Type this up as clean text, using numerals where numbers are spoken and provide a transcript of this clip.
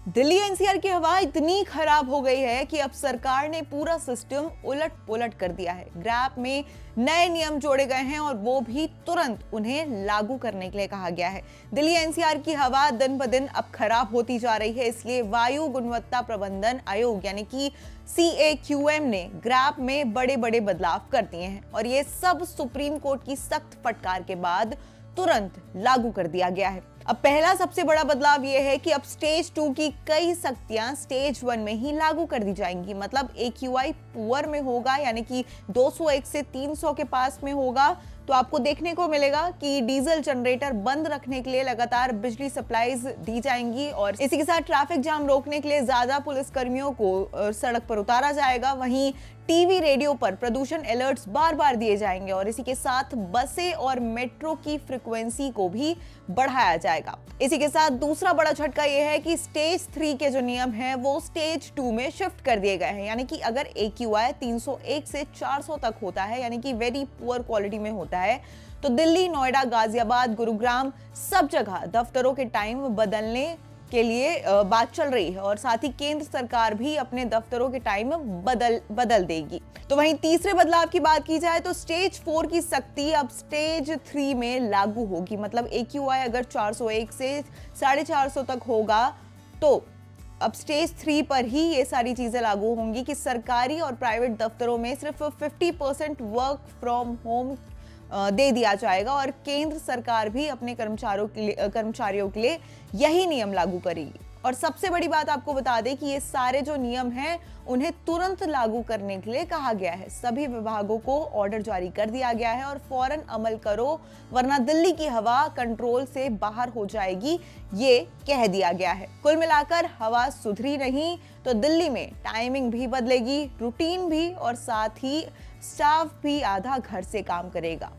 Delhi NCR की हवा इतनी खराब हो गई है कि अब सरकार ने पूरा सिस्टम उलट पुलट कर दिया है। ग्रैब में नए नियम जोड़े गए हैं और वो भी तुरंत उन्हें लागू करने के लिए कहा गया है। दिल्ली एनसीआर की हवा दिन ब दिन अब खराब होती जा रही है, इसलिए वायु गुणवत्ता प्रबंधन आयोग यानी कि CAQM ने ग्रैब में बड़े बड़े बदलाव कर दिए हैं और ये सब सुप्रीम कोर्ट की सख्त फटकार के बाद तुरंत लागू कर दिया गया है। अब पहला सबसे बड़ा बदलाव यह है कि अब स्टेज 2 की कई सख्तियां स्टेज 1 में ही लागू कर दी जाएंगी। मतलब AQI पुअर में होगा यानी कि 201 से 300 के पास में होगा तो आपको देखने को मिलेगा कि डीजल जनरेटर बंद रखने के लिए लगातार बिजली सप्लाईज दी जाएंगी और इसी के साथ ट्रैफिक जाम रोकने के लिए ज्यादा पुलिस कर्मियों को सड़क पर उतारा जाएगा। वहीं टीवी रेडियो पर प्रदूषण अलर्ट्स बार बार दिए जाएंगे और इसी के साथ बसें और मेट्रो की फ्रीक्वेंसी को भी बढ़ाया जाएगा। इसी के साथ दूसरा बड़ा झटका यह है कि स्टेज 3 के जो नियम हैं वो स्टेज 2 में शिफ्ट कर दिए गए हैं। यानी कि अगर AQI 301 से 400 तक होता है यानी कि वेरी पुअर क्वालिटी में होता है तो दिल्ली, नोएडा, गाजियाबाद, गुरुग्राम सब जगह दफ्तरों के टाइम बदलने के लिए बात चल रही है और साथ ही केंद्र सरकार भी अपने दफ्तरों के टाइम बदल देगी। तो वहीं तीसरे बदलाव की बात की जाए तो स्टेज 4 की सख्ती अब स्टेज 3 में लागू होगी। मतलब AQI अगर 401 से 450 तक होगा तो अब स्टेज 3 पर ही ये सारी चीजें लागू होंगी कि सरकारी और प्राइवेट दफ्तरों में सिर्फ 50% वर्क फ्रॉम होम दे दिया जाएगा और केंद्र सरकार भी अपने कर्मचारियों के लिए यही नियम लागू करेगी। और सबसे बड़ी बात आपको बता दें कि ये सारे जो नियम हैं उन्हें तुरंत लागू करने के लिए कहा गया है। सभी विभागों को ऑर्डर जारी कर दिया गया है और फौरन अमल करो वरना दिल्ली की हवा कंट्रोल से बाहर हो जाएगी, ये कह दिया गया है। कुल मिलाकर हवा सुधरी नहीं तो दिल्ली में टाइमिंग भी बदलेगी, रूटीन भी और साथ ही स्टाफ भी आधा घर से काम करेगा।